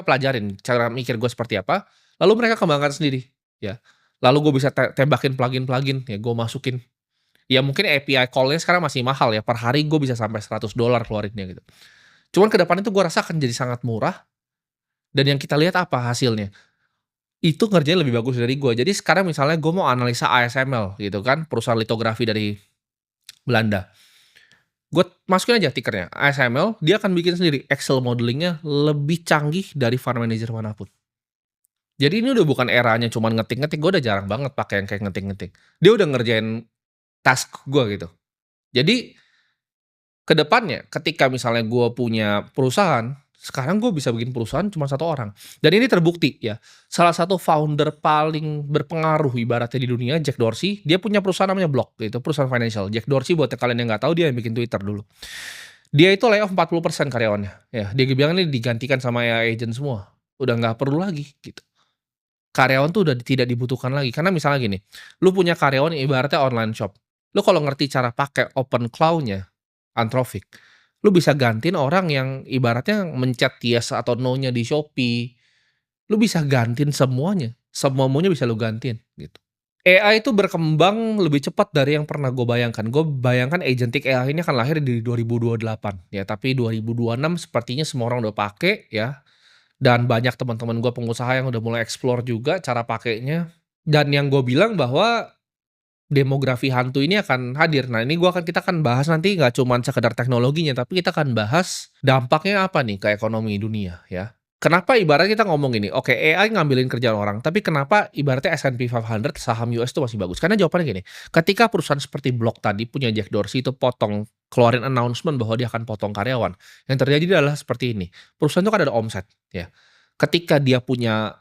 pelajarin cara mikir gue seperti apa, lalu mereka kembangkan sendiri, ya. Lalu gue bisa tembakin plugin-plugin, ya gue masukin. Ya mungkin API call-nya sekarang masih mahal ya, per hari gue bisa sampai $100 keluarinnya gitu. Cuman ke depan itu gue rasa akan jadi sangat murah, dan yang kita lihat apa hasilnya? Itu ngerjain lebih bagus dari gue. Jadi sekarang misalnya gue mau analisa ASML gitu kan, perusahaan litografi dari Belanda. Gue masukin aja tikernya, ASML, dia akan bikin sendiri Excel modeling-nya lebih canggih dari fund manager manapun. Jadi ini udah bukan eranya cuman ngetik-ngetik, gue udah jarang banget pakai yang kayak ngetik-ngetik. Dia udah ngerjain task gue gitu. Jadi, ke depannya ketika misalnya gue punya perusahaan, sekarang gue bisa bikin perusahaan cuma satu orang. Dan ini terbukti ya, salah satu founder paling berpengaruh ibaratnya di dunia, Jack Dorsey, dia punya perusahaan namanya Block, itu perusahaan financial. Jack Dorsey buat kalian yang nggak tahu, dia yang bikin Twitter dulu. Dia itu layoff 40% karyawannya, ya. Dia bilang ini digantikan sama AI agent semua, udah nggak perlu lagi gitu. Karyawan tuh udah tidak dibutuhkan lagi, karena misalnya gini, lu punya karyawan yang ibaratnya online shop, lu kalau ngerti cara pakai open claw-nya, Anthropic, lu bisa gantiin orang yang ibaratnya mencet yes atau no-nya di Shopee, lu bisa gantiin semuanya, semua maunya bisa lu gantiin, gitu. AI itu berkembang lebih cepat dari yang pernah gue bayangkan. Gue bayangkan agentic AI ini akan lahir di 2028 ya, tapi 2026 sepertinya semua orang udah pakai ya, dan banyak teman-teman gue pengusaha yang udah mulai explore juga cara pakainya, dan yang gue bilang bahwa demografi hantu ini akan hadir. Nah, ini kita akan bahas nanti nggak cuman sekedar teknologinya, tapi kita akan bahas dampaknya apa nih ke ekonomi dunia ya. Kenapa ibaratnya kita ngomong gini, oke AI ngambilin kerjaan orang, tapi kenapa ibaratnya S&P 500 saham US itu masih bagus? Karena jawabannya gini, ketika perusahaan seperti Block tadi punya Jack Dorsey itu keluarin announcement bahwa dia akan potong karyawan, yang terjadi adalah seperti ini, perusahaan itu kan ada omset ya. Ketika dia punya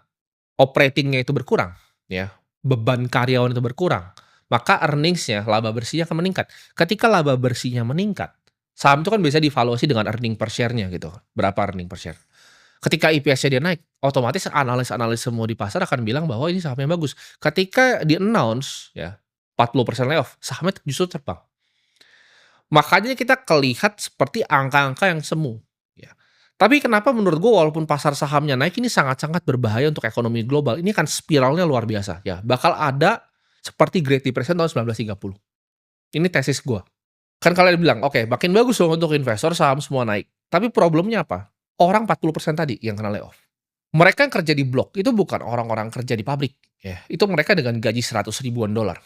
operating-nya itu berkurang ya, beban karyawan itu berkurang, maka earnings-nya, laba bersihnya akan meningkat. Ketika laba bersihnya meningkat, saham itu kan biasa divaluasi dengan earning per share-nya gitu, berapa earning per share. Ketika EPS-nya dia naik, otomatis analis-analis semua di pasar akan bilang bahwa ini saham yang bagus. Ketika di-announce ya, 40% layoff, sahamnya justru terbang. Makanya kita kelihat seperti angka-angka yang semu, ya. Tapi kenapa menurut gue walaupun pasar sahamnya naik, ini sangat-sangat berbahaya untuk ekonomi global. Ini kan spiralnya luar biasa, ya. Bakal ada seperti Great Depression tahun 1930. Ini tesis gue. Kan kalian bilang, oke, makin bagus dong untuk investor, saham semua naik. Tapi problemnya apa? Orang 40% tadi yang kena layoff. Mereka yang kerja di Blok itu bukan orang-orang kerja di pabrik, ya. Itu mereka dengan gaji 100 ribuan dolar.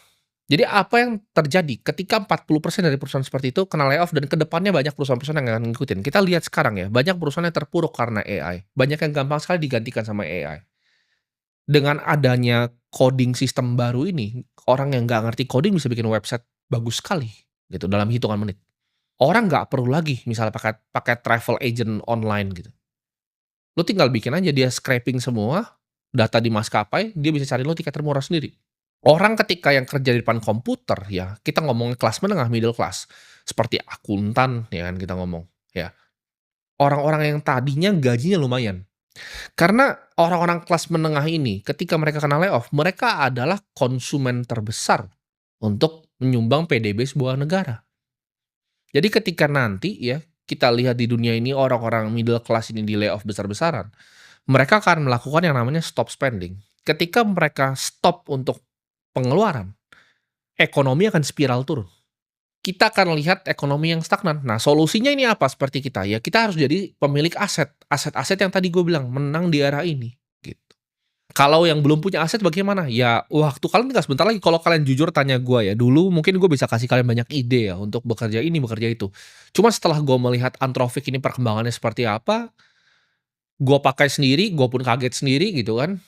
Jadi apa yang terjadi ketika 40% dari perusahaan seperti itu kena layoff, dan ke depannya banyak perusahaan-perusahaan yang akan ngikutin. Kita lihat sekarang ya, banyak perusahaan yang terpuruk karena AI. Banyak yang gampang sekali digantikan sama AI. Dengan adanya coding sistem baru ini, orang yang nggak ngerti coding bisa bikin website bagus sekali gitu dalam hitungan menit. Orang nggak perlu lagi misalnya pakai pakai travel agent online gitu. Lu tinggal bikin aja dia scraping semua data di maskapai, dia bisa cari lo tiket termurah sendiri. Orang ketika yang kerja di depan komputer ya, kita ngomongin kelas menengah, middle class, seperti akuntan ya kan kita ngomong, ya. Orang-orang yang tadinya gajinya lumayan. Karena orang-orang kelas menengah ini ketika mereka kena layoff, mereka adalah konsumen terbesar untuk menyumbang PDB sebuah negara. Jadi ketika nanti ya, kita lihat di dunia ini orang-orang middle class ini di layoff besar-besaran, mereka akan melakukan yang namanya stop spending. Ketika mereka stop untuk pengeluaran, ekonomi akan spiral turun. Kita akan lihat ekonomi yang stagnan. Nah, solusinya ini apa seperti kita? Ya kita harus jadi pemilik aset. Aset-aset yang tadi gue bilang, menang di era ini, gitu. Kalau yang belum punya aset bagaimana? Ya waktu kalian tinggal sebentar lagi, kalau kalian jujur tanya gue ya, dulu mungkin gue bisa kasih kalian banyak ide ya untuk bekerja ini, bekerja itu. Cuma setelah gue melihat Anthropic ini perkembangannya seperti apa, gue pakai sendiri, gue pun kaget sendiri gitu kan.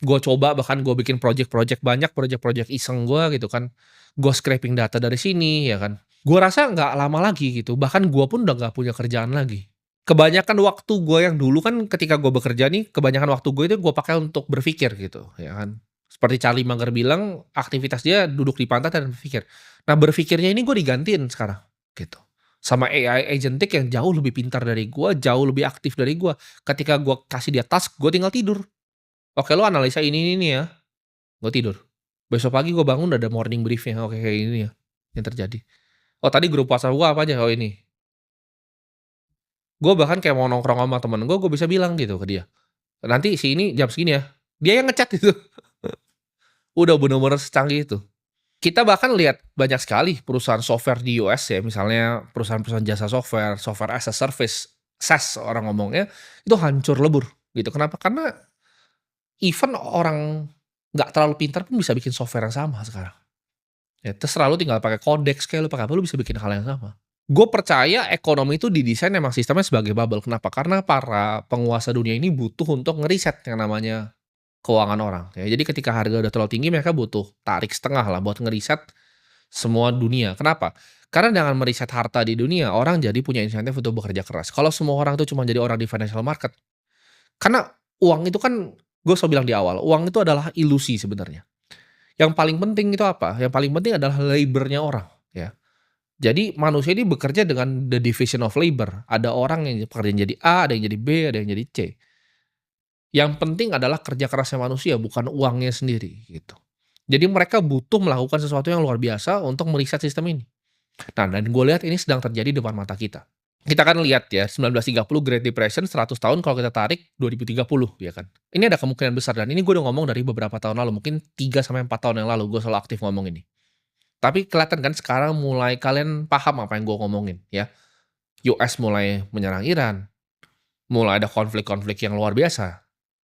Gue coba bahkan gue bikin project-project banyak, project-project iseng gue gitu kan. Gue scraping data dari sini ya kan. Gue rasa nggak lama lagi gitu, bahkan gue pun udah nggak punya kerjaan lagi. Kebanyakan waktu gue yang dulu kan ketika gue bekerja nih, kebanyakan waktu gue itu gue pakai untuk berpikir gitu ya kan. Seperti Charlie Munger bilang, aktivitas dia duduk di pantat dan berpikir. Nah berpikirnya ini gue digantiin sekarang gitu. Sama AI agentic yang jauh lebih pintar dari gue, jauh lebih aktif dari gue. Ketika gue kasih dia task, gue tinggal tidur. Oke, lo analisa ini nih ya, gue tidur. Besok pagi gue bangun udah ada morning brief-nya, oke kayak ini ya yang terjadi. Oh tadi grup WhatsApp gue apa aja? Oh ini. Gue bahkan kayak mau nongkrong sama temen gue bisa bilang gitu ke dia, "Nanti si ini jam segini ya." Dia yang nge-chat itu. Udah bener-bener secanggih itu. Kita bahkan lihat banyak sekali perusahaan software di US ya, misalnya perusahaan-perusahaan jasa software, software as a service, SaaS orang ngomongnya, itu hancur lebur gitu. Kenapa? Karena even orang nggak terlalu pintar pun bisa bikin software yang sama sekarang. Ya terserah lu tinggal pakai Codex kayak, lu pakai apa, lu bisa bikin hal yang sama. Gue percaya ekonomi itu didesain emang sistemnya sebagai bubble. Kenapa? Karena para penguasa dunia ini butuh untuk ngeriset yang namanya keuangan orang, ya. Jadi ketika harga udah terlalu tinggi, mereka butuh tarik setengah lah buat ngeriset semua dunia. Kenapa? Karena dengan meriset harta di dunia, orang jadi punya insentif untuk bekerja keras. Kalau semua orang itu cuma jadi orang di financial market, karena uang itu kan, gue selalu bilang di awal, uang itu adalah ilusi sebenarnya. Yang paling penting itu apa? Yang paling penting adalah labor-nya orang, ya. Jadi manusia ini bekerja dengan the division of labor. Ada orang yang pekerjaan jadi A, ada yang jadi B, ada yang jadi C. Yang penting adalah kerja kerasnya manusia, bukan uangnya sendiri, gitu. Jadi mereka butuh melakukan sesuatu yang luar biasa untuk meriset sistem ini. Nah, dan gue lihat ini sedang terjadi di depan mata kita. Kita kan lihat ya, 1930 Great Depression 100 tahun kalau kita tarik 2030, ya kan. Ini ada kemungkinan besar, dan ini gue udah ngomong dari beberapa tahun lalu, mungkin 3 sampai 4 tahun yang lalu gue selalu aktif ngomong ini. Tapi kelihatan kan sekarang mulai kalian paham apa yang gue ngomongin ya. US mulai menyerang Iran, mulai ada konflik-konflik yang luar biasa.